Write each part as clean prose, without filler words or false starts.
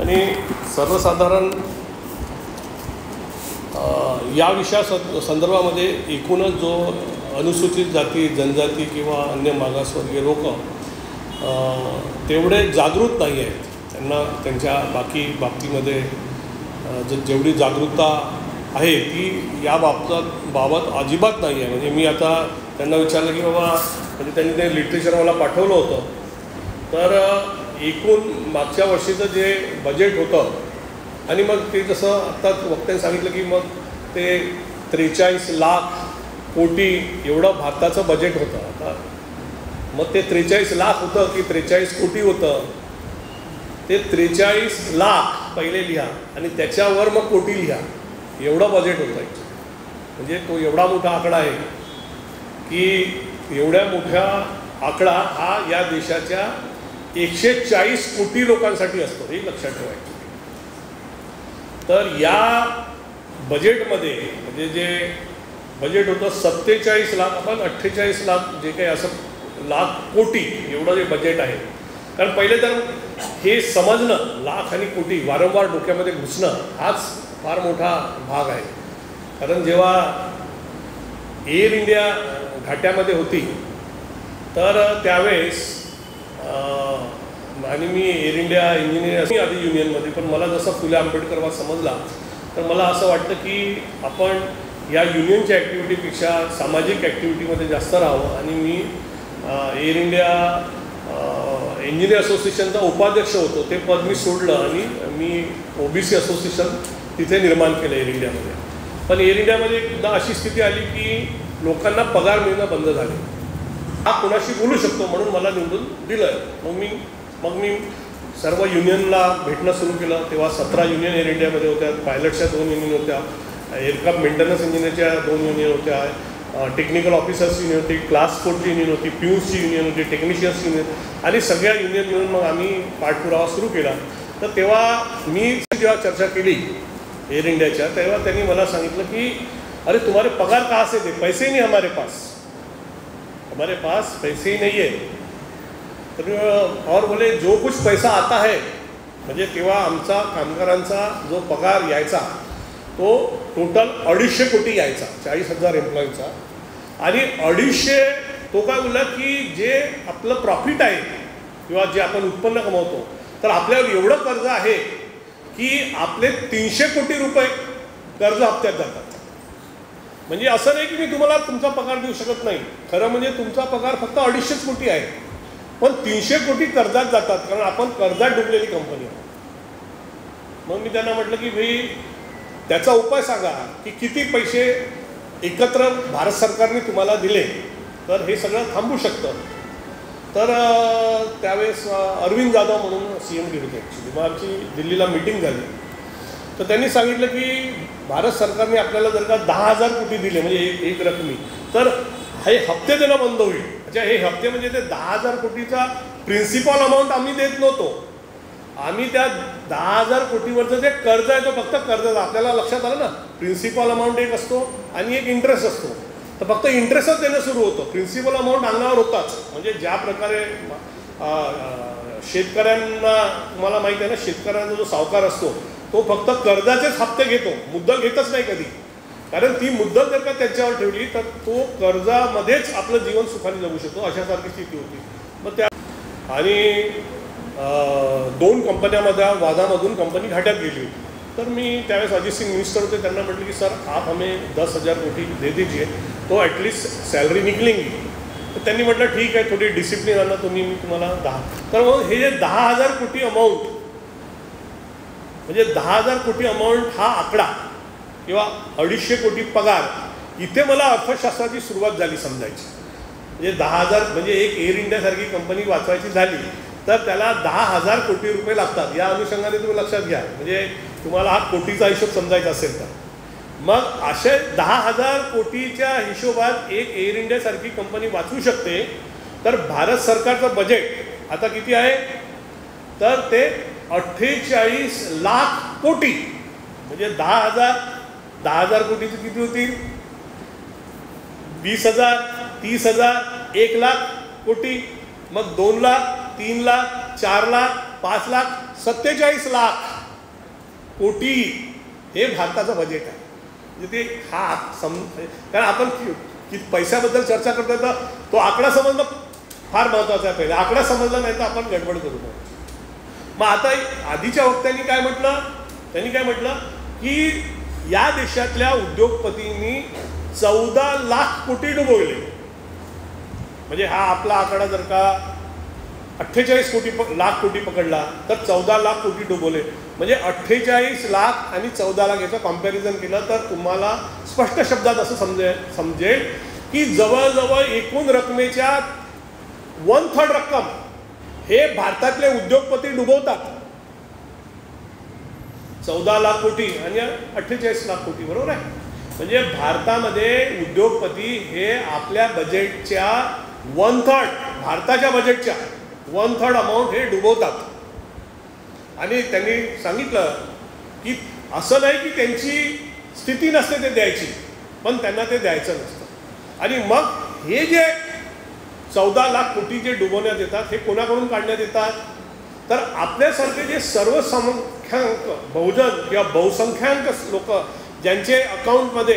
आणि सर्वसाधारण या विषया संदर्भामध्ये एकूणच जो अनुसूचित जाती जनजाती किंवा अन्य मागासवर्गीय लोक तेवढे जागृत नाही आहेत. त्यांना त्यांच्या बाकी बाबतीमध्ये जेवढी जागरूकता आहे ती या बाबत अजिबात नाही आहे. म्हणजे मी आता त्यांना विचारलं की बाबा, म्हणजे त्यांनी ते लिटरेचर मला पाठवलं होतं, तर एकूण मागच्या वर्षीचं जे बजेट होतं आणि मग ते जसं आत्ताच वक्त्यांनी सांगितलं की मग ते 43 लाख कोटी एवढं भारताचं बजेट होतं. आता मग ते 43 लाख होतं की 43 कोटी होतं, ते 43 लाख पहिले लिहा आणि त्याच्यावर मग कोटी लिहा, एवढं बजेट होतं ॲक्च्युली. म्हणजे तो एवढा मोठा आकडा आहे की एवढ्या मोठ्या आकडा हा या देशाच्या 140 कोटी लोकांसाठी असतो, हे लक्षात ठेवायचं. तर या बजेटमध्ये म्हणजे जे बजेट होतं 47 लाख, आपण 48 लाख जे काही असं लाख कोटी एवढं जे बजेट आहे. कारण पहिले तर हे समजणं, लाख आणि कोटी वारंवार डोक्यामध्ये घुसणं हाच फार मोठा भाग आहे. कारण जेव्हा एअर इंडिया घाट्यामध्ये होती तर त्यावेळेस आणि मी एअर इंडिया इंजिनियर आधी युनियनमध्ये, पण मला जसं फुले आंबेडकरवाद समजला तर मला असं वाटतं की आपण या युनियनच्या ॲक्टिव्हिटीपेक्षा सामाजिक ॲक्टिव्हिटीमध्ये जास्त राहावं. आणि मी एअर इंडिया इंजिनियर असोसिएशनचा उपाध्यक्ष होतो, ते पद मी सोडलं आणि मी OBC असोसिएशन तिथे निर्माण केलं एअर इंडियामध्ये. पण एअर इंडियामध्ये एकदा अशी स्थिती आली की लोकांना पगार मिळणं बंद झाले. हा कोणाशी बोलू शकतो म्हणून मला निवडून दिलं आहे. मग मी सर्व युनियनला भेटणं सुरू केलं. तेव्हा 17 युनियन एअर इंडियामध्ये होत्या. पायलटच्या 2 युनियन होत्या, एअरक्राफ्ट मेंटेनन्स इंजिनियरच्या 2 युनियन होत्या, टेक्निकल ऑफिसर्स युनियन होती, क्लास 4ची युनियन होती, पियूसची युनियन होती, टेक्निशियन्स युनियन, आणि सगळ्या युनियन मिळून मग आम्ही पाठपुरावा सुरू केला. तर तेव्हा मी जेव्हा चर्चा केली एअर इंडियाच्या, तेव्हा त्यांनी मला सांगितलं की अरे तुम्हारे पगार कहाँ से दे, पैसे नहीं हमारे पास पैसे ही नहीं है. तर और बोले जो कुछ पैसा आता है, म्हणजे तेव्हा आमचा कामगारांचा जो पगार यायचा तो टोटल 250 कोटी यायचा, 40,000 एम्प्लॉईचा. आणि 250 तो काय बोलला की जे आपलं प्रॉफिट आहे किंवा जे आपण उत्पन्न कमवतो तर आपल्यावर एवढं कर्ज आहे की आपले 300 कोटी रुपये कर्ज हप्त्यात जातात. म्हणजे असं नाही की मी तुम्हाला तुमचा पगार देऊ शकत नाही, खरं म्हणजे तुमचा पगार फक्त 250 कोटी आहे, पण 300 कोटी कर्जात जातात, कारण आपण कर्जात डुबलेली कंपनी आहे. मग मी त्यांना म्हटलं की भाई त्याचा उपाय सांगा की किती पैसे एकत्र भारत सरकारने तुम्हाला दिले तर हे सगळं थांबू शकतं. तर त्यावेळेस अरविंद जाधव म्हणून CMD होते ॲक्च्युली. मग आमची दिल्लीला मीटिंग झाली तर त्यांनी सांगितलं की भारत सरकारने आपल्याला जर का 10,000 कोटी दिले म्हणजे एक रकमी, तर हे हप्ते देणं बंद होईल. अच्छा, हे हप्ते म्हणजे ते 10,000 कोटीचा प्रिन्सिपल अमाऊंट आम्ही देत नव्हतो, आम्ही त्या 10,000 कोटीवरचं जे कर्ज आहे तो फक्त कर्ज, आपल्याला लक्षात आलं ना, प्रिन्सिपल अमाऊंट एक असतो आणि एक इंटरेस्ट असतो, तर फक्त इंटरेस्टच देणं सुरू होतं, प्रिन्सिपल अमाऊंट अंगावर होताच. म्हणजे ज्या प्रकारे शेतकऱ्यांना, तुम्हाला माहिती आहे ना, शेतकऱ्यांचा जो सावकार असतो तो फक्त कर्जाचेच हप्ते घेतो, मुद्दल घेतच नाही कधी, कारण ती मुद्दल जर का त्याच्यावर ठेवली तर तो कर्जामध्येच आपलं जीवन सुखाने जगू शकतो, अशासारखी स्थिती होती. मग त्या आणि 2 कंपन्यामध्ये वादामधून कंपनी घाट्यात गेली होती. तर मी त्यावेळेस अजित सिंग मिनिस्टर होते, त्यांना म्हटलं की सर आप हमें 10,000 कोटी दे दीजिए तो ॲटलिस्ट सॅलरी निकलेंगी. तर त्यांनी म्हटलं ठीक आहे, थोडी डिसिप्लिन आणा तुम्ही, मी तुम्हाला 10. तर मग हे जे 10,000 कोटी अमाऊंट, म्हणजे 10,000 कोटी अमाऊंट हा आकडा किंवा 250 कोटी पगार, इथे मला अर्थशास्त्राची सुरुवात झाली समजायची. म्हणजे 10,000 म्हणजे एक एअर इंडियासारखी कंपनी वाचवायची झाली तर त्याला 10,000 कोटी रुपये लागतात. या अनुषंगाने तुम्ही लक्षात घ्या, म्हणजे तुम्हाला हा कोटीचा हिशोब समजायचा असेल तर. मग असे 10,000 कोटीच्या हिशोबात एक एअर इंडियासारखी कंपनी वाचवू शकते. तर भारत सरकारचं बजेट आता किती आहे, तर ते 48 लाख कोटी. म्हणजे 10,000 कोटीची किती होतील, 20,000, 30,000, 1 लाख कोटी, मग 2 लाख, 3 लाख, 4 लाख, 5 लाख, 47 लाख. कोटी हे भारताचं बजेट आहे. म्हणजे ते कारण आपण पैशाबद्दल चर्चा करतो तर तो आकडा समजणं फार महत्त्वाचं आहे. पहिला आकडा समजला नाही तर आपण गडबड करू नये. मग आता आधीच्या वक्त्यांनी काय म्हटलं, त्यांनी काय म्हटलं की या देशातल्या उद्योगपतींनी 14 लाख कोटी डुबवले. म्हणजे हा आपला आकडा जर का 48 लाख कोटी पकडला तर 14 लाख कोटी डुबवले. म्हणजे 48 लाख आणि 14 लाख याचं कॉम्पॅरिझन केलं तर तुम्हाला स्पष्ट शब्दात असं समजेल की जवळजवळ एकूण रकमेच्या 1/3 रक्कम हे भारतातले उद्योगपती डुबवतात. 14 लाख कोटी आणि 48 लाख कोटी, बरोबर आहे. म्हणजे भारतामध्ये उद्योगपती हे आपल्या बजेटच्या 1/3, भारताच्या बजेटच्या 1/3 अमाऊंट हे डुबवतात. आणि त्यांनी सांगितलं की असं नाही की त्यांची स्थिती नसते ते द्यायची, पण त्यांना ते द्यायचं नसतं. आणि मग हे जे 14 लाख कोटी जे डुबवण्यात येतात हे कोणाकडून काढण्यात येतात, तर आपल्यासारखे जे सर्वसंख्यांक बहुजन किंवा बहुसंख्यांक लोक ज्यांचे अकाउंटमध्ये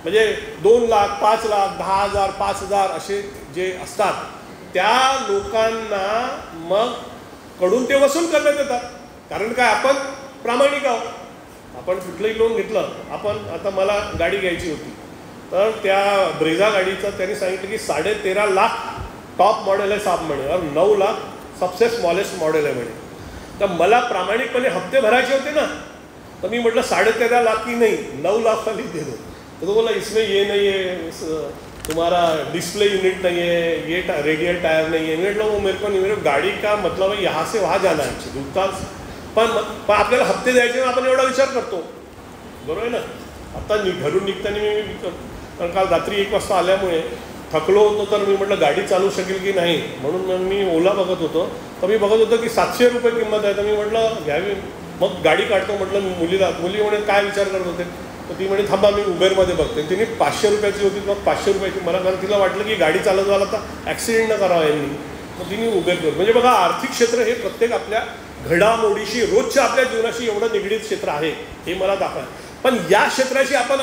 म्हणजे 2 लाख 5 लाख 10,000 5,000 असे जे असतात त्या लोकांना मग कडून ते वसूल करण्यात येतात. कारण काय, आपण प्रामाणिक आहोत. आपण कुठलंही लोन घेतलं, आपण आता मला गाडी घ्यायची होती तर त्या ब्रेझा गाडीचं त्यांनी सांगितलं की 13.5 लाख टॉप मॉडेल आहे साहेब म्हणे, और 9 लाख सबसे स्मॉलेस्ट मॉडेल आहे म्हणे. तर मला प्रामाणिकपणे हप्ते भरायचे होते ना, तर मी म्हटलं 13.5 लाख की नाही 9 लाख वाली दे दो. तर तो बोला इसमें ये नहीं है, तुम्हारा डिस्प्ले यूनिट नहीं है, ये रेडियल टायर नहीं है. मी म्हटलं वो मेरे को नहीं, मेरे गाड़ी का मतलब है यहाँ से वहाँ जाना है दूतास. पण आपल्याला हप्ते द्यायचे आपण एवढा विचार करतो, बरोबर आहे ना. आता घरून निघताना मी कारण काल रात्री 1 वाजता आल्यामुळे थकलो होतो, तर मी म्हटलं गाडी चालू शकेल की नाही म्हणून मी ओला बघत होतो. तर मी बघत होतो की 700 रुपये किंमत आहे. तर मी म्हटलं घ्यावी, मग गाडी काढतो म्हटलं मुली म्हणे काय विचार करत होते, तर ती म्हणे थांबा मी उबेरमध्ये बघते. तिने 500 रुपयाची होती, मग 500 रुपयाची मला, कारण तिला वाटलं की गाडी चालत झाला तर ॲक्सिडेंट न करावा यांनी, मग तिने उबेर करू. म्हणजे बघा आर्थिक क्षेत्र हे प्रत्येक आपल्या घडामोडीशी रोजच्या आपल्या जीवनाशी एवढं निगडीत क्षेत्र आहे हे मला दाखवा. पण या क्षेत्राशी आपण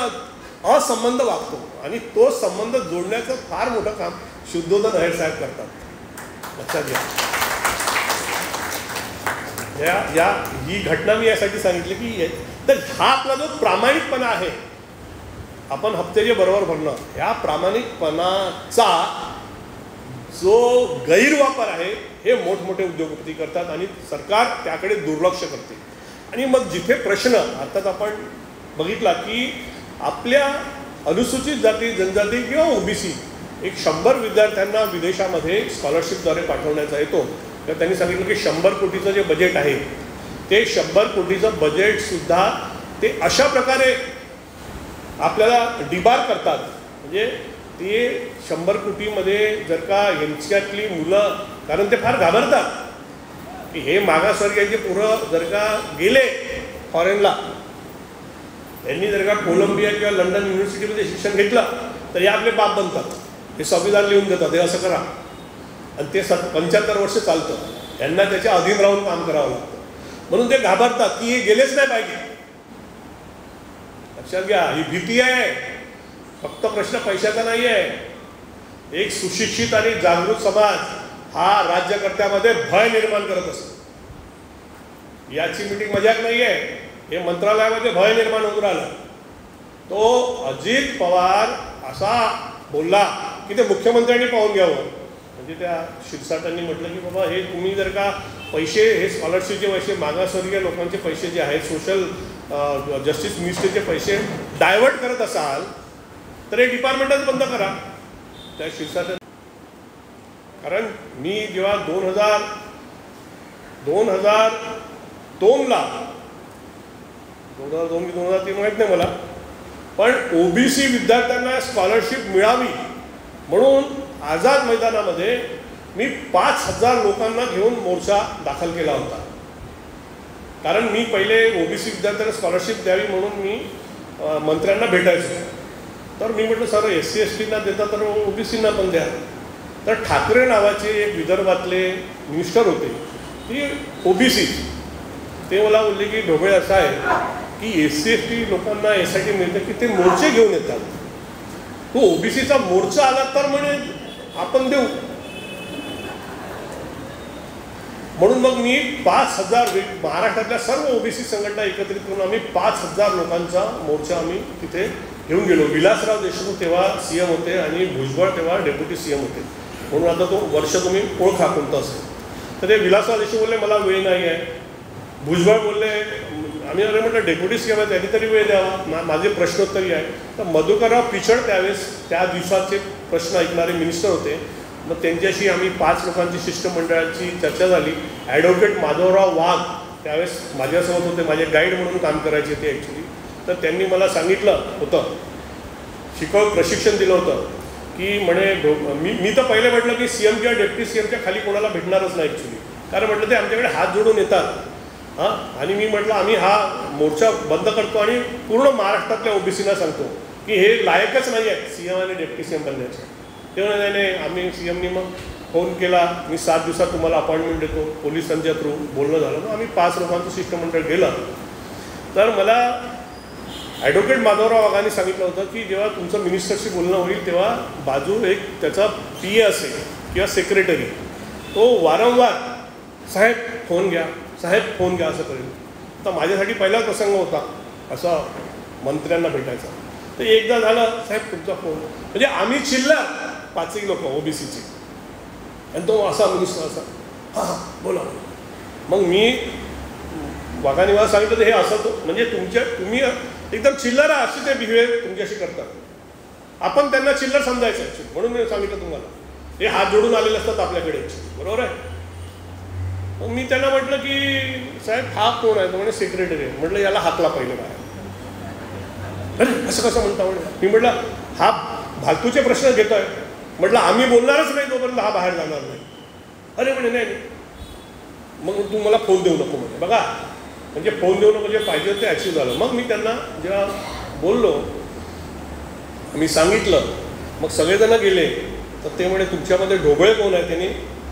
असंबंध वागतो आणि तो संबंध जोडण्याचं फार मोठं काम शुद्धोधन अहेर साहेब करतात, लक्षात घ्या. ही घटना मी यासाठी सांगितली की तर हा आपला जो प्रामाणिकपणा आहे, आपण हप्ते जे बरोबर भरणं, ह्या प्रामाणिकपणाचा जो गैरवापर आहे हे मोठमोठे उद्योगपती करतात आणि सरकार त्याकडे दुर्लक्ष करते. आणि मग जिथे प्रश्न अर्थात आपण बघितला की आपल्या अनुसूचित जाती जनजाती किंवा ओबीसी 100 विद्यार्थ्यांना विदेशामध्ये स्कॉलरशिपद्वारे पाठवण्याचा येतो. तर त्यांनी सांगितलं की 100 कोटीचं जे बजेट आहे ते 100 कोटीचं बजेटसुद्धा ते अशा प्रकारे आपल्याला डिबार करतात. म्हणजे ते 100 कोटीमध्ये जर का यांच्यातली मुलं, कारण ते फार घाबरतात की हे मागासवर्गीयांचे पोरं जर का गेले फॉरेनला, यांनी जर का कोलंबिया किंवा लंडन युनिव्हर्सिटीमध्ये शिक्षण घेतलं तर हे आपले बाप बनतात, हे संविधान लिहून देतात हे असं करा, आणि ते 75 वर्ष चालतं. यांना त्याच्या अधीन राहून काम करावं लागतं. म्हणून ते घाबरतात की हे गेलेच नाही पाहिजे. लक्षात घ्या, ही भीती आहे. फक्त प्रश्न पैशाचा नाही आहे. एक सुशिक्षित आणि जागृत समाज हा राज्यकर्त्यामध्ये भय निर्माण करत असतो. याची मीटिंग मजाक नाही आहे, हे मंत्रालयामध्ये भय निर्माण होऊन राहिलं. तो अजित पवार असा बोलला की ते मुख्यमंत्र्यांनी पाहून घ्यावं. म्हणजे त्या शिरसाटांनी म्हटलं की बाबा हे तुम्ही जर का पैसे, हे स्कॉलरशिपचे पैसे, मागासवर्गीय लोकांचे पैसे जे आहेत, सोशल जस्टिस मिनिस्ट्रीचे पैसे डायव्हर्ट करत असाल तर हे डिपार्टमेंटच बंद करा. त्या शिरसाट, कारण मी जेव्हा 2002ला 2002 की 2003 माहीत नाही मला, पण ओबीसी विद्यार्थ्यांना स्कॉलरशिप मिळावी म्हणून आझाद मैदानामध्ये मी 5,000 लोकांना घेऊन मोर्चा दाखल केला होता. कारण मी पहिले ओबीसी विद्यार्थ्यांना स्कॉलरशिप द्यावी म्हणून मी मंत्र्यांना भेटायचो. तर मी म्हटलं सर SC STना देता तर ओबीसींना पण द्या. तर ठाकरे नावाचे एक विदर्भातले मिनिस्टर होते, ती ओबीसी, ते मला बोलले की ढोबळे असं आहे की SC/ST लोकांना SIT मिळतं की ते मोर्चे घेऊन येतात, तो OBCचा मोर्चा आला तर म्हणे आपण देऊ. म्हणून मग मी 5,000 महाराष्ट्रातल्या सर्व OBC संघटना एकत्रित करून आम्ही 5,000 लोकांचा मोर्चा आम्ही तिथे घेऊन गेलो. विलासराव देशमुख तेव्हा CM होते आणि भुजबळ तेव्हा डेप्युटी CM होते. म्हणून आता तो वर्ष तुम्ही ओळखा कोणता असेल. तर ते विलासराव देशमुख बोलले मला वेळ नाही आहे. भुजबळ बोलले आम्ही अरे म्हटलं डेप्युटी CM आहे त्यांनी तरी वेळ द्यावा, माझे प्रश्नोत्तरी आहे. तर मधुकरराव पिचड त्यावेळेस त्या दिवसाचे प्रश्न ऐकणारे मिनिस्टर होते. मग त्यांच्याशी आम्ही 5 लोकांची शिष्टमंडळाची चर्चा झाली. ॲडव्होकेट माधवराव वाघ त्यावेळेस माझ्यासोबत होते, माझे गाईड म्हणून काम करायचे ते ॲक्च्युली. तर त्यांनी मला सांगितलं होतं, प्रशिक्षण दिलं होतं की म्हणे मी तर पहिले म्हटलं की CM किंवा डेप्युटी CMच्या खाली कोणाला भेटणारच नाही ॲक्च्युली, कारण म्हटलं ते आमच्याकडे हात जोडून येतात. हां, आणि मी म्हटलं आम्ही हा मोर्चा बंद करतो आणि पूर्ण महाराष्ट्रातल्या OBCना सांगतो की हे लायकच नाही आहे CM आणि डेप्युटी CM बनण्याचे. ते म्हणे नाही, आम्ही CMनी मग फोन केला, मी 7 दिवसात तुम्हाला अपॉइंटमेंट देतो, पोलिसांच्या थ्रू बोलणं झालं. मग आम्ही 5 लोकांचं शिष्टमंडळ गेलं. तर मला ॲडव्होकेट माधवराव वाघांनी सांगितलं होतं की जेव्हा तुमचं मिनिस्टरशी बोलणं होईल तेव्हा बाजू एक त्याचा PA असेल किंवा सेक्रेटरी, तो वारंवार साहेब फोन घ्या, साहेब फोन घ्या असं करेल. तर माझ्यासाठी पहिला प्रसंग होता असा मंत्र्यांना भेटायचा. तर एकदा झालं साहेब तुमचा फोन, म्हणजे आम्ही चिल्लर 5ही लोक OBCची, आणि तो असा मिनिस्टर असा हां हां बोला. मग मी वाघाने मला सांगितलं तर हे असं तो म्हणजे तुम्ही एकदम चिल्लर आहे अशी ते बिहेवियर तुमच्याशी करतात, आपण त्यांना चिल्लर समजायचं ॲक्च्युली. म्हणून मी सांगितलं तुम्हाला हे हात जोडून आलेले असतात आपल्याकडे ॲक्च्युली, बरोबर आहे. मग मी त्यांना म्हटलं की साहेब हा कोण आहे? तो म्हणे सेक्रेटरी आहे. म्हटलं याला हातला पहिले बाहेर. अरे असं कसं म्हणता म्हणे. मी म्हटलं हा फालतूचे प्रश्न घेतो आहे. म्हटलं आम्ही बोलणारच नाही तोपर्यंत हा बाहेर जाणार नाही. अरे म्हणे नाही, मग तू मला फोन देऊ नको म्हणे. बघा म्हणजे फोन देऊ नको म्हणजे पाहिजे ते अचीव झालं. मग मी त्यांना जेव्हा बोललो, मी सांगितलं, मग सगळेजण गेले. तर ते म्हणे तुमच्यामध्ये ढोबळे कोण आहे त्यांनी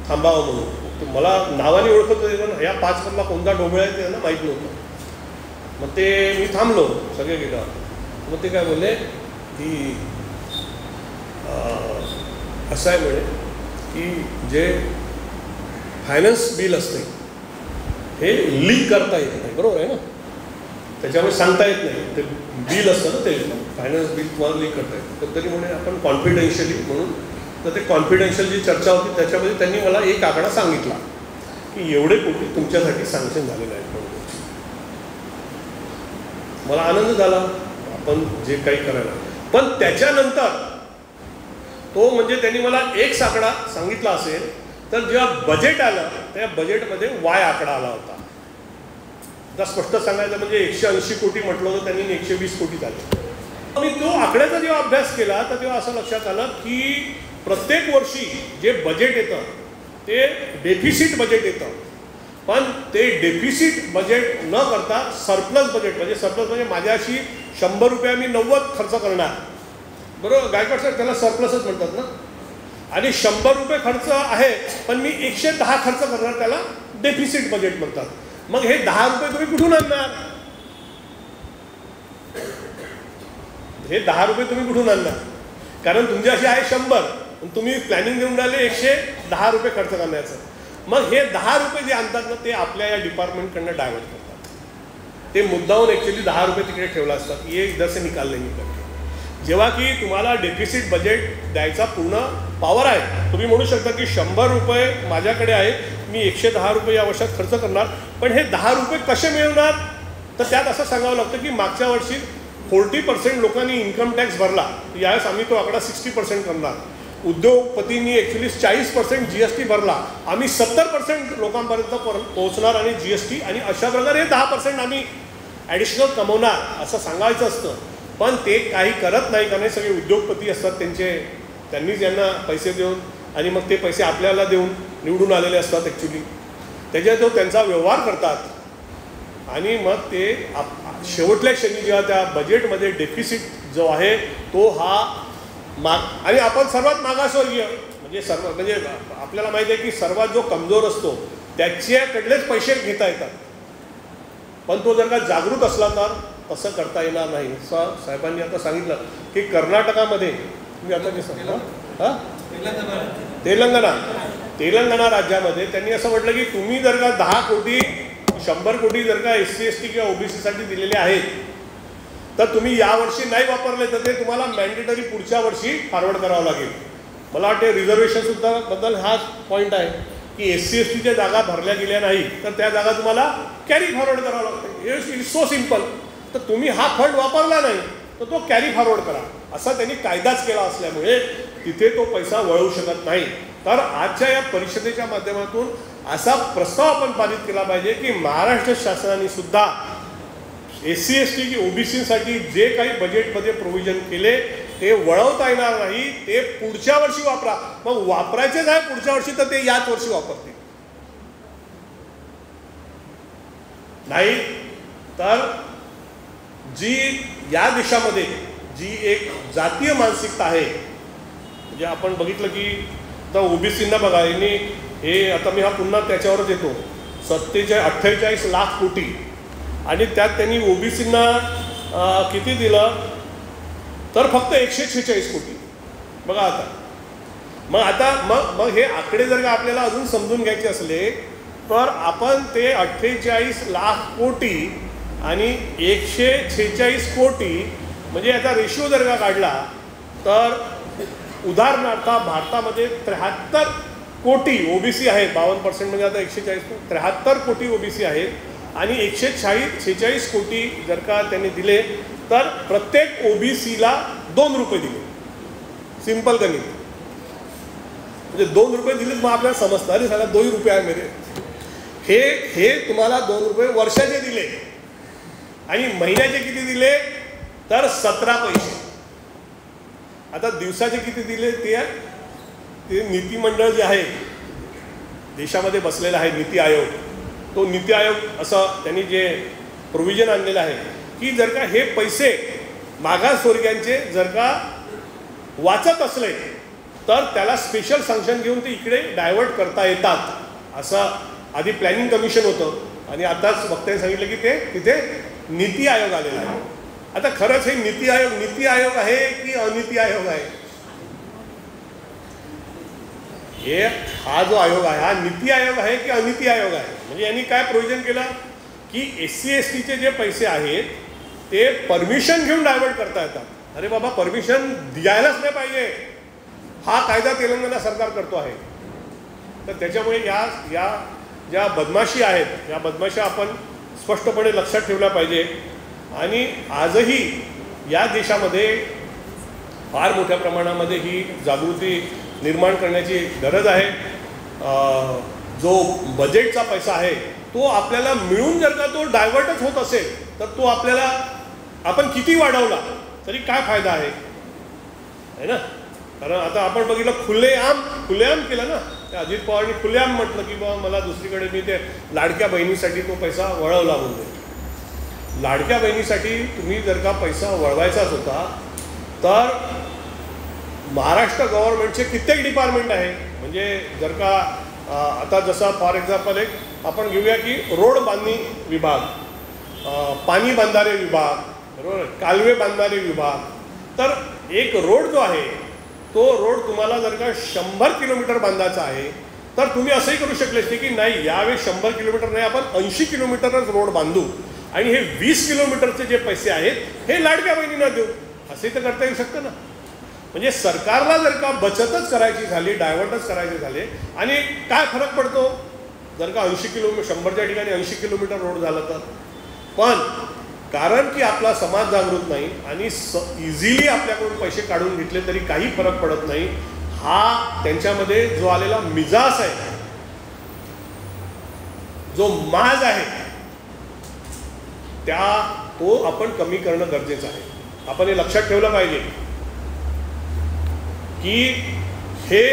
थांबावं म्हणून. मला नावाने ओळखत होते पण ह्या 5 मधला कोणता ढोबळे आहे ते त्यांना माहीत नव्हतं. मग ते मी थांबलो, सगळे गेलो. मग ते काय बोलले की असं आहे म्हणे की जे फायनान्स बिल असते हे लीक करता येत नाही, बरोबर आहे ना, त्याच्यामुळे सांगता येत नाही. ते बिल असतं ना, ते फायनान्स बिल तुम्हाला लीक करता येतं. तर तरी म्हणे आपण कॉन्फिडेन्शियली म्हणून. तर ते कॉन्फिडेन्शियल जी चर्चा होती त्याच्यामध्ये त्यांनी मला एक आकडा सांगितला की एवढे कोटी तुमच्यासाठी सँक्शन झालेले आहेत म्हणून. मला आनंद झाला आपण जे काही करायला. पण त्याच्यानंतर तो म्हणजे त्यांनी मला एक आकडा सांगितला असेल, तर जेव्हा बजेट आलं त्या बजेटमध्ये Y आकडा आला होता. आता स्पष्ट सांगायचं म्हणजे 180 कोटी म्हटलं होतं त्यांनी, 120 कोटी झाले. मी तो आकड्याचा जेव्हा अभ्यास केला तर तेव्हा असं लक्षात आलं की प्रत्येक वर्षी जे बजेट येतं ते डेफिसिट बजेट येतं. पण ते डेफिसिट बजेट न करता सरप्लस बजेट, म्हणजे सरप्लस म्हणजे माझ्याशी 100 रुपये मी 90 खर्च करणार, बरोबर गायकवाड साहेब, त्याला सरप्लसच म्हणतात ना. आणि 100 रुपये खर्च आहे पण मी 110 खर्च करणार, त्याला डेफिसिट बजेट म्हणतात. मग हे 10 रुपये तुम्ही कुठून आणणार? हे 10 रुपये तुम्ही कुठून आणणार? कारण तुमच्याशी आहे 100 तुम्ही प्लॅनिंग देऊन राहिले 110 रुपये खर्च करण्याचं. मग हे 10 रुपये जे आणतात ना ते आपल्या या डिपार्टमेंटकडनं डायव्हर्ट करतात. ते मुद्दाहून ॲक्च्युली 10 रुपये तिकडे ठेवला असतात. ये इधर से निकाल नहीं करते. जेव्हा की तुम्हाला डेफिसिट बजेट द्यायचा पूर्ण पॉवर आहे. तुम्ही म्हणू शकता की 100 रुपये माझ्याकडे आहे, मी 110 रुपये या वर्षात खर्च करणार, पण हे 10 रुपये कसे मिळवणार? तर त्यात असं सांगावं लागतं की मागच्या वर्षी 40% लोकांनी इन्कम टॅक्स भरला, यावेळेस आम्ही तो आकडा 60% करणार. उद्योगपतींनी ॲक्च्युली 40% GST भरला, आम्ही 70% लोकांपर्यंत पोहोचणार आणि GST, आणि अशा प्रकारे 10% आम्ही ॲडिशनल कमवणार असं सांगायचं असतं. पण ते काही करत नाही, कारण सगळे उद्योगपती असतात त्यांनीच यांना पैसे देऊन आणि मग ते पैसे आपल्याला देऊन निवडून आलेले असतात ॲक्च्युली. त्याच्यात तो त्यांचा व्यवहार करतात आणि मग ते शेवटल्या क्षणी जेव्हा त्या बजेटमध्ये डेफिसिट जो आहे तो हा आणि आपण सर्वात मागासवर्गीय म्हणजे आपल्याला माहिती आहे की सर्वात जो कमजोर असतो त्याच्याकडलेच पैसे घेता येतात. पण तो जर का जागृत असला तर तसं करता येणार नाही. साहेबांनी आता सांगितलं की कर्नाटकामध्ये तुम्ही आता मी सांगतो तेलंगणा राज्यामध्ये त्यांनी असं म्हटलं की तुम्ही जर का 10 कोटी 100 कोटी जर का SC ST किंवा OBCसाठी दिलेले आहेत तर तुम्ही यावर्षी नाही वापरले तर ते तुम्हाला मॅन्डेटरी पुढच्या वर्षी फॉरवर्ड करावं लागेल. मला वाटते रिझर्वेशनसुद्धा बद्दल हाच पॉईंट आहे की SC STच्या जागा भरल्या गेल्या नाही तर त्या जागा तुम्हाला कॅरी फॉरवर्ड करावं लागते. It's so simple. तर तुम्ही हा फंड वापरला नाही तर तो कॅरी फॉरवर्ड करा असा त्यांनी कायदाच केला असल्यामुळे तिथे तो पैसा वळवू शकत नाही. तर आजच्या या परिषदेच्या माध्यमातून असा प्रस्ताव आपण पारित केला पाहिजे की महाराष्ट्र शासनाने सुद्धा SC ST की OBCसाठी जे काही बजेटमध्ये प्रोव्हिजन केले ते वळवता येणार नाही. ते पुढच्या वर्षी वापरा. मग वापरायचेच आहे पुढच्या वर्षी तर ते याच वर्षी वापरतील. नाही तर जी या देशामध्ये जी एक जातीय मानसिकता आहे म्हणजे आपण बघितलं की आता OBCंना बघा यांनी हे आता मी हा पुन्हा त्याच्यावरच येतो 48 लाख कोटी आणि त्यात त्यांनी OBCंना किती दिलं तर फक्त 146 कोटी. बघा आता मग हे आकडे जर का आपल्याला अजून समजून घ्यायचे असले तर आपण ते 48 लाख कोटी आणि 146 कोटी म्हणजे याचा रेशिओ जर का काढला तर उदाहरणार्थ भारतामध्ये 73 कोटी OBC आहेत. 52% म्हणजे आता 140 73 कोटी OBC आहेत आणि 146 कोटी जर का त्यांनी दिले तर प्रत्येक OBCला 2 रुपये दिले. सिंपल गणित म्हणजे 2 रुपये दिले मग आपल्याला समजतं अरे साला 2 रुपये आहे मेरे. हे तुम्हाला 2 रुपये वर्षाचे दिले आणि महिन्याचे किती दिले तर 17 पैसे. आता दिवसाचे किती दिले ते नीती मंडळ जे आहे देशामध्ये बसलेला आहे नीती आयोग तो नीती आयोग असं त्यांनी जे प्रोव्हिजन आणलेलं आहे की जर का हे पैसे मागासवर्गीयांचे जर का वाचत असले तर त्याला स्पेशल सँक्शन घेऊन ते इकडे डायव्हर्ट करता येतात असं आधी प्लॅनिंग कमिशन होतं आणि आताच वक्त्याने सांगितलं की ते तिथे नीती आयोग आलेला आहे. आता खरंच हे नीती आयोग आहे की अनीती आयोग आहे. हा जो आयोग आहे हा नीती आयोग आहे की अनीती आयोग आहे. म्हणजे यांनी काय प्रोव्हिजन केलं की SC STचे जे पैसे आहेत ते परमिशन घेऊन डायव्हर्ट करता येतात. अरे बाबा परमिशन द्यायलाच नाही पाहिजे हा कायदा तेलंगणा सरकार करतो आहे. तर त्याच्यामुळे या ज्या बदमाशी आहेत या बदमाशा आपण स्पष्टपणे लक्षात ठेवल्या पाहिजे. आणि आजही या देशामध्ये फार मोठ्या प्रमाणामध्ये ही जागृती निर्माण करण्याची गरज आहे. जो बजेटचा पैसा आहे तो आपल्याला मिळून जर का तो डायव्हर्टच होत असेल तर तो आपल्याला आपण किती वाढवला तरी काय फायदा आहे ना. कारण आता आपण बघितलं खुलेआम केलं ना. अजित पवारांनी खुलेआम म्हटलं की बाबा मला दुसरीकडे मी ते लाडक्या बहिणीसाठी तो पैसा वळवला म्हणजे. लाडक्या बहिणीसाठी तुम्ही जर का पैसा वळवायचाच होता तर महाराष्ट्र गव्हर्नमेंटचे कित्येक डिपार्टमेंट आहे. म्हणजे जर का आता जसा फॉर एक्झाम्पल एक आपण घेऊया की रोड बांधणी विभाग, पाणी बांधारे विभाग, बरोबर, कालवे बांधणारे विभाग. तर एक रोड जो आहे तो रोड तुम्हाला जर का 100 किलोमीटर बांधायचा आहे तर तुम्ही असंही करू शकले असते की नाही यावेळी 100 किलोमीटर नाही आपण 80 किलोमीटरच रोड बांधू आणि हे 20 किलोमीटरचे जे पैसे आहेत हे लाडक्या बहिणींना देऊ. असे तर करता येऊ शकतं ना. म्हणजे सरकारला जर का बचतच करायची झाली डायव्हर्टच करायचे झाले आणि काय फरक पडतो जर का 80 किलोमीटर 100च्या ठिकाणी 80 किलोमीटर रोड झालं तर. पण कारण की आपला समाज जागृत नाही आणि इझिली आपल्याकडून पैसे काढून घेतले तरी काही फरक पडत नाही. हा त्यांच्यामध्ये जो आलेला मिजाज आहे जो माज आहे तो आपण कमी करणं गरजेचं आहे. आपण हे लक्षात ठेवलं पाहिजे की हे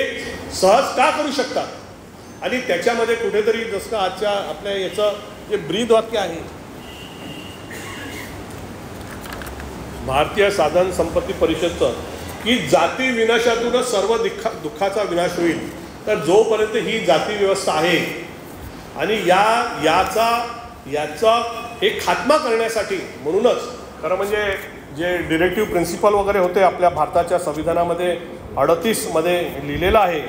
सहज का करू शकतात आणि त्याच्यामध्ये कुठेतरी जसं आजच्या आपल्या याचं जे ब्रीद वाक्य आहे भारतीय साधन संपत्ती परिषदचं की जाती विनाशातूनच सर्व दुःखाचा विनाश होईल. तर जोपर्यंत ही जाती व्यवस्था आहे आणि याचा हे खात्मा करण्यासाठी. म्हणूनच खरं म्हणजे जे डिरेक्टिव्ह प्रिन्सिपल वगैरे होते आपल्या भारताच्या संविधानामध्ये 38 मध्ये लिहिलेलं आहे.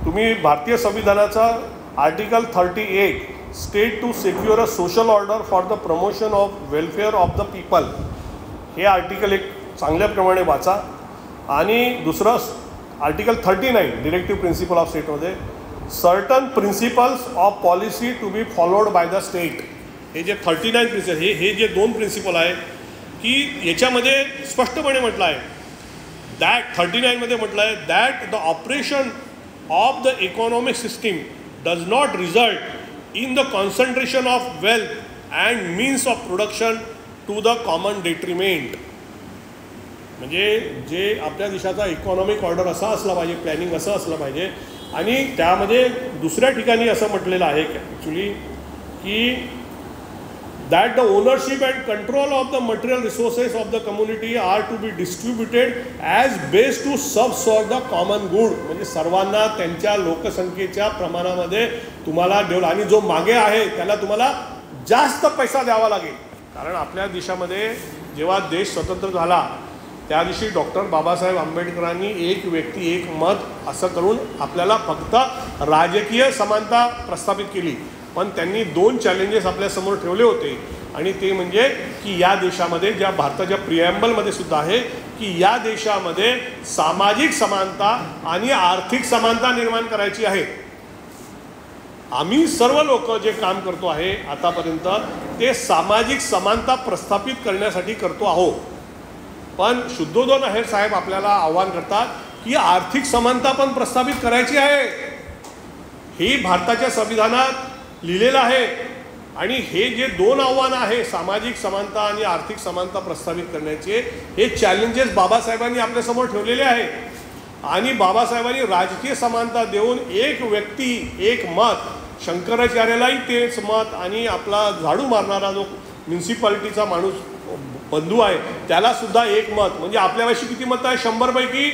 तुम्ही भारतीय संविधानाचा article 38 state to secure a social order for the promotion of welfare of the people हे आर्टिकल एक चांगल्याप्रमाणे वाचा. आणि दुसरं आर्टिकल 39 डिरेक्टिव्ह प्रिन्सिपल ऑफ स्टेटमध्ये certain principles of policy to be followed by the state. हे जे 39 प्रिन्सिपल हे जे 2 प्रिन्सिपल आहे की याच्यामध्ये स्पष्टपणे म्हटलं आहे दॅट 39 मध्ये म्हटलं आहे that the operation of the economic system does not result in the concentration of wealth and means of production to the common detriment. म्हणजे जे आपल्या देशाचा इकॉनॉमिक ऑर्डर असा असला पाहिजे, प्लॅनिंग असं असलं पाहिजे. आणि त्यामध्ये दुसऱ्या ठिकाणी असं म्हटलेलं आहे ॲक्च्युली की that the ownership and control of the material resources of the community are to be distributed as based to serve the common good. म्हणजे सर्वांना त्यांच्या लोकसंख्येच्या प्रमाणामध्ये तुम्हाला देऊ आणि जो मागे आहे त्याला तुम्हाला जास्त पैसा द्यावा लागेल. कारण आपल्या देशामध्ये जेव्हा देश स्वतंत्र झाला त्या दिवशी डॉक्टर बाबासाहेब आंबेडकरांनी एक व्यक्ती एक मत असं करून आपल्याला फक्त राजकीय समानता प्रस्थापित केली. पण त्यांनी 2 चॅलेंजेस आपल्यासमोर ठेवले होते आणि ते म्हणजे की या देशामध्ये ज्या भारताच्या प्रिॲम्बलमध्ये सुद्धा आहे की या देशामध्ये सामाजिक समानता आणि आर्थिक समानता निर्माण करायची आहे. आम्ही सर्व लोक जे काम करतो आहे आतापर्यंत ते सामाजिक समानता प्रस्थापित करण्यासाठी करतो आहोत. पण शुद्धोधन आहेर साहेब आपल्याला आव्हान करतात की आर्थिक समानता पण प्रस्थापित करायची आहे. ही भारताच्या संविधानात लिहिलेलं आहे. आणि हे जे 2 आव्हानं आहे सामाजिक समानता आणि आर्थिक समानता प्रस्थापित करण्याचे हे चॅलेंजेस बाबासाहेबांनी आपल्यासमोर ठेवलेले आहे. आणि बाबासाहेबांनी राजकीय समानता देऊन एक व्यक्ती एक मत, शंकराचार्यालाही तेच मत आणि आपला झाडू मारणारा जो म्युन्सिपाल्टीचा माणूस बंधू आहे त्याला सुद्धा एक मत. म्हणजे आपल्यापाशी किती मतं आहे? 100 पैकी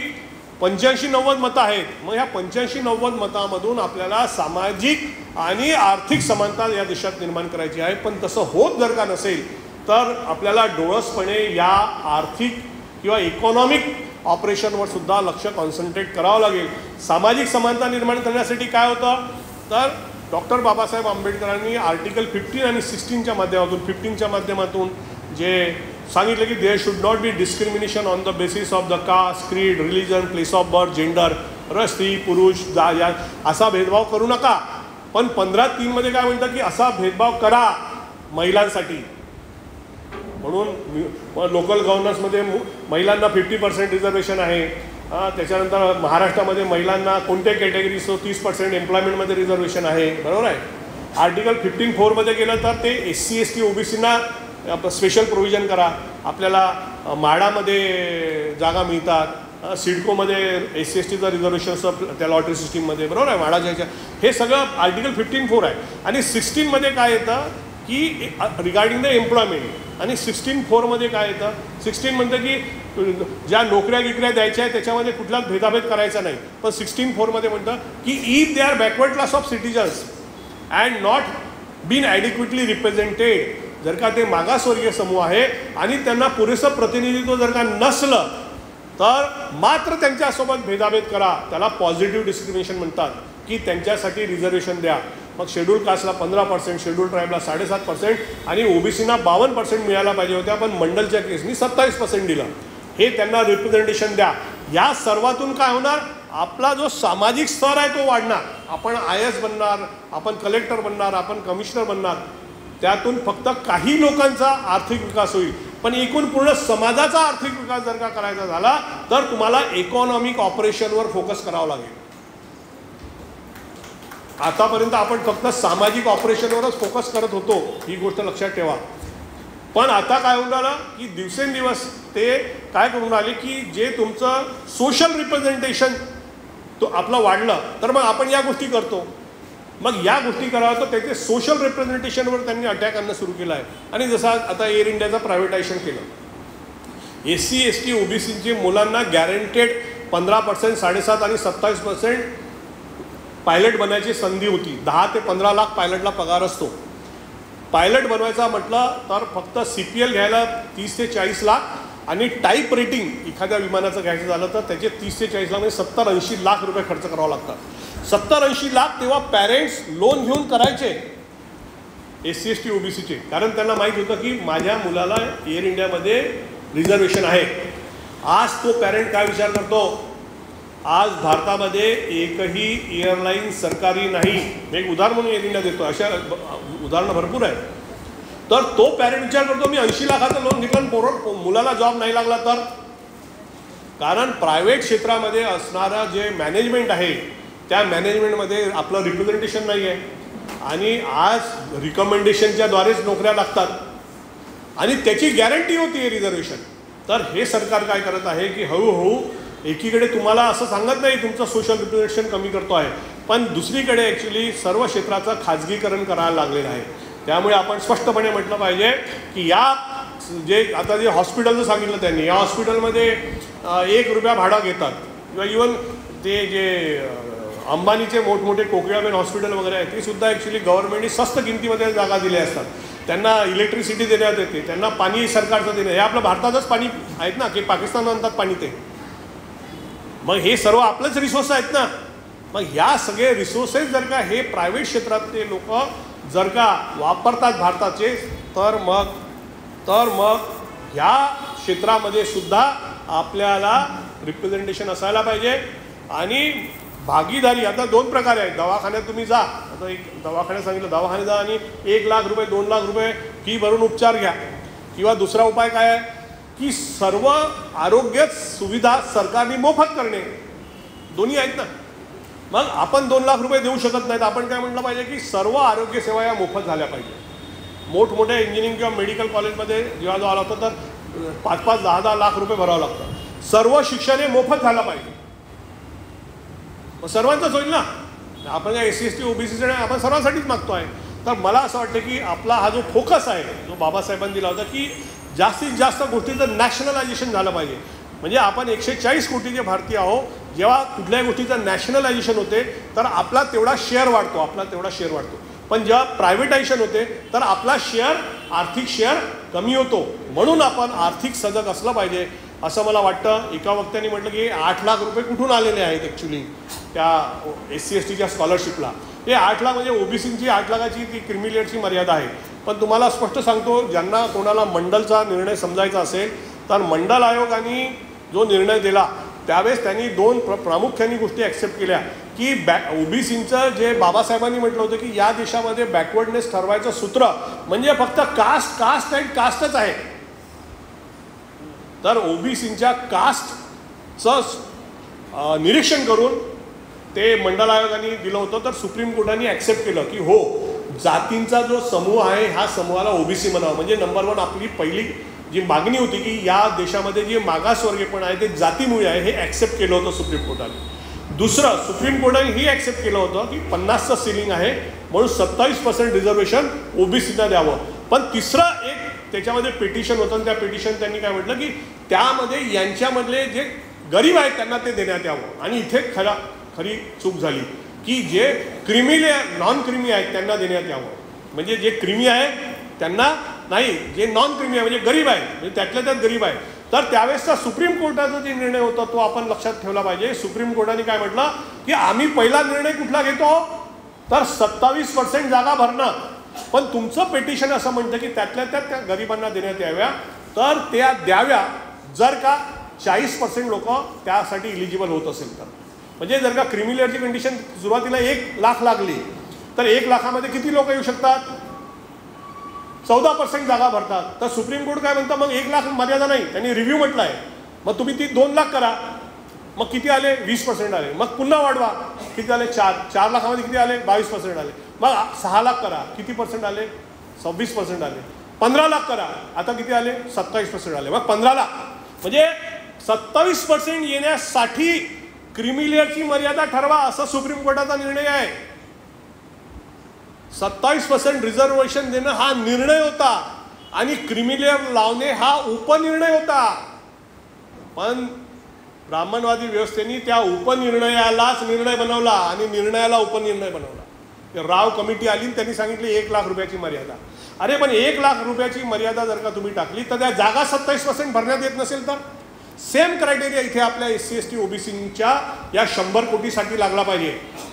85-90 मतं आहेत. मग ह्या 85-90 मतामधून आपल्याला सामाजिक आणि आर्थिक समानता या देशात निर्माण करायची आहे. पण तसं होत जर का नसेल तर आपल्याला डोळसपणे या आर्थिक किंवा इकॉनॉमिक ऑपरेशनवर सुद्धा लक्ष कॉन्सन्ट्रेट करावं लागेल. सामाजिक समानता निर्माण करण्यासाठी काय होतं तर डॉक्टर बाबासाहेब आंबेडकरांनी आर्टिकल 15 आणि 16च्या माध्यमातून 15च्या माध्यमातून जे सांगितलं की there should not be discrimination on the basis of the caste, creed, religion, place of birth, gender, स्त्री पुरुष असा भेदभाव करू नका. पण 15(3) मध्ये काय म्हणतं की असा भेदभाव करा महिलांसाठी. म्हणून लोकल गव्हर्नन्समध्ये महिलांना 50% रिझर्वेशन आहे. त्याच्यानंतर महाराष्ट्रामध्ये महिलांना कोणत्या कॅटेगरीज 30% एम्प्लॉयमेंटमध्ये रिझर्वेशन आहे. बरोबर आहे. आर्टिकल 15(4) मध्ये गेलं तर ते SC ST OBCना स्पेशल प्रोव्हिजन करा. आपल्याला म्हाडामध्ये जागा मिळतात, सिडकोमध्ये SC STचं रिझर्वेशन त्या लॉटरी सिस्टीममध्ये. बरोबर आहे. म्हाडाच्या हे सगळं आर्टिकल 15(4) आहे. आणि 16 मध्ये काय येतं की रिगार्डिंग द एम्प्लॉयमेंट. आणि 16(4) मध्ये काय येतं 16 म्हणतं की ज्या नोकऱ्या गिकऱ्या द्यायच्या आहेत त्याच्यामध्ये कुठलाच भेदाभेद करायचा नाही. पण 16(4) मध्ये म्हणतं की if they are backward class of citizens and not been adequately represented, जर का ते मागासवर्गीय समूह आहे आणि त्यांना पुरेसं प्रतिनिधित्व जर का नसलं तर मात्र त्यांच्यासोबत भेदाभेद करा. त्याला पॉझिटिव्ह डिस्क्रिमिनेशन म्हणतात की त्यांच्यासाठी रिझर्वेशन द्या. मग शेड्यूल कास्टला 15%, शेड्यूल ट्राईबला 7.5% आणि OBCना 52% मिळायला पाहिजे होत्या. पण मंडलच्या केसनी 27% दिलं. हे त्यांना रिप्रेझेंटेशन द्या. या सर्वातून काय होणार आपला जो सामाजिक स्तर आहे तो वाढणार. आपण IAS बनणार, आपण कलेक्टर बनणार, आपण कमिशनर बनणार. त्यातून फक्त काही लोकांचा आर्थिक विकास होईल. पण एकूण पूर्ण समाजाचा आर्थिक विकास जर का करायचा झाला तर तुम्हाला इकॉनॉमिक ऑपरेशनवर फोकस करावं लागेल. आतापर्यंत आपण फक्त सामाजिक ऑपरेशनवरच फोकस करत होतो, ही गोष्ट लक्षात ठेवा. पण आता काय होऊन राहिलं की दिवसेंदिवस ते काय करून राहिले की जे तुमचं सोशल रिप्रेझेंटेशन तो आपलं वाढलं तर मग आपण या गोष्टी करतो. मग या गोष्टी करावं तर त्याचे सोशल रिप्रेझेंटेशनवर त्यांनी अटॅक आणणं सुरू केलं आहे. आणि जसं आता एअर इंडियाचं प्रायव्हेटायझेशन केलं, SC ST OBCचे मुलांना गॅरंटेड 15%, 7.5% आणि 27% पायलट बनायची संधी होती. 10 ते 15 लाख पायलटला पगार असतो. पायलट बनवायचा म्हटलं तर फक्त CPL घ्यायला 30 ते 40 लाख आणि टाईप रेटिंग एखाद्या विमानाचं घ्यायचं झालं तर त्याचे 30 ते 40 लाख म्हणजे 70-80 लाख रुपये खर्च करावा लागतात. 70-80 लाख तेव्हा पॅरेंट्स लोन घेऊन करायचे SC ST OBCचे, कारण त्यांना माहीत होतं की माझ्या मुलाला एअर इंडियामध्ये रिझर्वेशन आहे. आज तो पॅरेंट काय विचार करतो? आज भारतामध्ये एकही एअरलाईन सरकारी नाही. एक उदाहरण म्हणून एअर इंडिया देतो, अशा उदाहरणं भरपूर आहे. तर तो पॅरेंट विचार करतो मी 80 लाखाचं लोन घेतलं आणि मुलाला जॉब नाही लागला तर. कारण प्रायव्हेट क्षेत्रामध्ये असणारं जे मॅनेजमेंट आहे त्या मॅनेजमेंटमध्ये आपलं रिप्रेझेंटेशन नाही आहे आणि आज रिकमेंडेशनच्या द्वारेच नोकऱ्या लागतात आणि त्याची गॅरंटी होती आहे रिझर्वेशन. तर हे सरकार काय करत आहे की हळूहळू एकीकडे तुम्हाला असं सांगत नाही तुमचं सोशल रिप्रेझेंटेशन कमी करतो आहे, पण दुसरीकडे ॲक्च्युली सर्व क्षेत्राचं खाजगीकरण करायला लागलेलं आहे. त्यामुळे आपण स्पष्टपणे म्हटलं पाहिजे की या जे आता जे हॉस्पिटलचं सांगितलं त्यांनी, या हॉस्पिटलमध्ये 1 रुपया भाडं घेतात किंवा इवन ते जे अंबानीचे मोठमोठे कोकिळाबेन हॉस्पिटल वगैरे आहे ते सुद्धा ॲक्च्युली गव्हर्नमेंटने स्वस्त किमतीमध्ये जागा दिल्या असतात. त्यांना इलेक्ट्रिसिटी देण्यात येते, त्यांना पाणी सरकारचं देणं, हे आपलं भारतातच पाणी आहेत ना की पाकिस्तान आणतात पाणी ते. मग हे सर्व आपलंच रिसोर्स आहेत ना. मग ह्या सगळे रिसोर्सेस जर का हे प्रायव्हेट क्षेत्रातले लोक जर का वापरतात भारताचे तर मग ह्या क्षेत्रामध्ये सुद्धा आपल्याला रिप्रेझेंटेशन असायला पाहिजे. आणि भागीदारी आता 2 प्रकारे आहेत. दवाखान्यात तुम्ही जा, आता एक दवाखान्यात सांगितलं दवाखान्यात जा आणि 1 लाख रुपये 2 लाख रुपये फी भरून उपचार घ्या. किंवा दुसरा उपाय काय आहे की सर्व आरोग्य सुविधा सरकारने मोफत करणे. दोन्ही आहेत ना. मग आपण 2 लाख रुपये देऊ शकत नाहीत. आपण काय म्हटलं पाहिजे की सर्व आरोग्य सेवा या मोफत झाल्या पाहिजे. मोठमोठ्या इंजिनिअरिंग किंवा मेडिकल कॉलेजमध्ये जेव्हा आला होता तर 5-5, 10-10 लाख रुपये भरावं लागतं. सर्व शिक्षण हे मोफत झालं पाहिजे. मग सर्वांचंच होईल ना. आपण या SC ST OBC आपण सर्वांसाठीच मागतो आहे. तर मला असं वाटतं की आपला हा जो फोकस आहे जो बाबासाहेबांनी दिला होता की जास्तीत जास्त गोष्टीचं नॅशनलायझेशन झालं पाहिजे. म्हणजे आपण 140 कोटीचे भारतीय आहोत. जेव्हा कुठल्याही गोष्टीचं नॅशनलायझेशन होते तर आपला तेवढा शेअर वाढतो. पण जेव्हा प्रायव्हेटायझेशन होते तर आपला शेअर, आर्थिक शेअर कमी होतो. म्हणून आपण आर्थिक सजग असलं पाहिजे असं मला वाटतं. एका वक्त्याने म्हटलं की 8 लाख रुपये कुठून आलेले आहेत ॲक्च्युली त्या SC STच्या स्कॉलरशिपला. हे 8 लाख म्हणजे OBCची 8 लाखाची ती क्रिमिलेअरची मर्यादा आहे. पण तुम्हाला स्पष्ट सांगतो, ज्यांना कोणाला मंडलचा निर्णय समजायचा असेल तर मंडल आयोगाने जो निर्णय दिला त्यावेळेस त्यांनी 2 प्रामुख्याने गोष्टी ॲक्सेप्ट केल्या की OBCचं जे बाबासाहेबांनी म्हटलं होतं की या देशामध्ये बॅकवर्डनेस ठरवायचं सूत्र म्हणजे फक्त कास्ट अँड कास्टच आहे. तर OBCच्या कास्टचं निरीक्षण करून ते मंडल आयोगाने दिलं होतं. तर सुप्रीम कोर्टाने ॲक्सेप्ट केलं की हो, जातींचा जो समूह आहे ह्या समूहाला OBC म्हणावं. म्हणजे नंबर 1 आपली पहिली जी मागणी होती की या देशामध्ये जे मागासवर्गीयपण आहे ते जातीमुळे आहे हे ॲक्सेप्ट केलं होतं सुप्रीम कोर्टाने. दुसरं, सुप्रीम कोर्टाने ही ॲक्सेप्ट केलं होतं की 50चं सिलिंग आहे म्हणून 27% रिझर्वेशन OBCना द्यावं. पण तिसरं एक त्याच्यामध्ये पिटिशन होतं आणि त्या पिटिशन त्यांनी काय म्हटलं की त्यामध्ये यांच्यामधले जे गरीब आहेत त्यांना ते देण्यात यावं. आणि इथे खरी चूक झाली की जे नॉन क्रिमी आहेत त्यांना देण्यात यावं. म्हणजे जे क्रिमी आहे त्यांना नाही, जे नॉन क्रिमी आहे म्हणजे गरीब आहे, म्हणजे त्यातल्या त्यात गरीब आहे. तर त्यावेळेसचा सुप्रीम कोर्टाचा जे निर्णय होता तो आपण लक्षात ठेवला पाहिजे. सुप्रीम कोर्टाने काय म्हटलं की आम्ही पहिला निर्णय कुठला घेतो तर 27% जागा भरणं. पण तुमचं पिटिशन असं म्हणतं की त्यातल्या त्यात त्या गरिबांना देण्यात याव्या. तर त्या द्याव्या जर का 40% लोक त्यासाठी इलिजिबल होत असेल तर. म्हणजे जर का क्रिमिलेअरची कंडिशन सुरुवातीला 1 लाख लागली तर 1 लाखामध्ये किती लोक येऊ शकतात? 14% जागा भरतात. तर सुप्रीम कोर्ट काय म्हणतं मग 1 लाख मर्यादा नाही, त्यांनी रिव्ह्यू म्हटलं आहे. मग तुम्ही ती 2 लाख करा. मग किती आले? 20% आले. मग पुन्हा वाढवा, किती आले? 4 लाखामध्ये किती आले? 22% आले. मग 6 लाख करा, किती पर्सेंट आले? 26% आले. 15 लाख करा, आता किती आले? 27% आले. मग 15 लाख म्हणजे 27% येण्यासाठी क्रिमिलेअरची मर्यादा ठरवा असा सुप्रीम कोर्टाचा निर्णय आहे. 27% रिझर्वेशन देणं हा निर्णय होता आणि क्रिमिलेअर लावणे हा उपनिर्णय होता. पण ब्राह्मणवादी व्यवस्थेने त्या उपनिर्णयालाच निर्णय बनवला आणि निर्णयाला उपनिर्णय बनवला. राव कमिटी आली आणि त्यांनी सांगितले 1 लाख रुपयाची मर्यादा. अरे पण 1 लाख रुपयाची मर्यादा जर का तुम्ही टाकली तर त्या जागा 27% भरण्यात येत नसेल तर सेम क्रायटेरिया इथे आपल्या SC ST OBCच्या या 100 कोटीसाठी लागला पाहिजे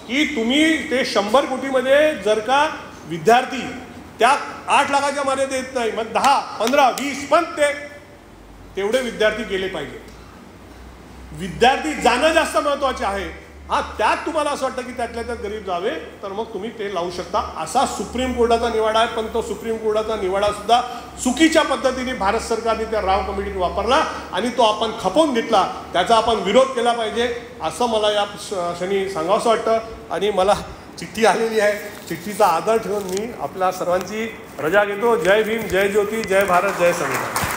की तुम्ही ते 100 कोटीमध्ये जर का विद्यार्थी त्या 8 लाखाच्या मर्यादा येत नाही, मग 10, 15, 20 पण तेवढे विद्यार्थी गेले पाहिजे. विद्यार्थी जाणं जास्त महत्त्वाचे आहे. हा, त्यात तुम्हाला असं वाटतं की त्यातल्या त्यात गरीब जावे तर मग तुम्ही ते लावू शकता. असा सुप्रीम कोर्टाचा निवाडा आहे. पण तो सुप्रीम कोर्टाचा निवाडा सुद्धा चुकीच्या पद्धतीने भारत सरकारने त्या राव कमिटीने वापरला आणि तो आपण खपवून घेतला. त्याचा आपण विरोध केला पाहिजे असं मला या क्षणी सांगावंसं वाटतं. आणि मला चिठ्ठी आलेली आहे, चिठ्ठीचा आदर ठेवून मी आपल्या सर्वांची रजा घेतो. जय भीम, जय ज्योती, जय भारत, जय संविधान.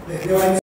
धन्यवाद.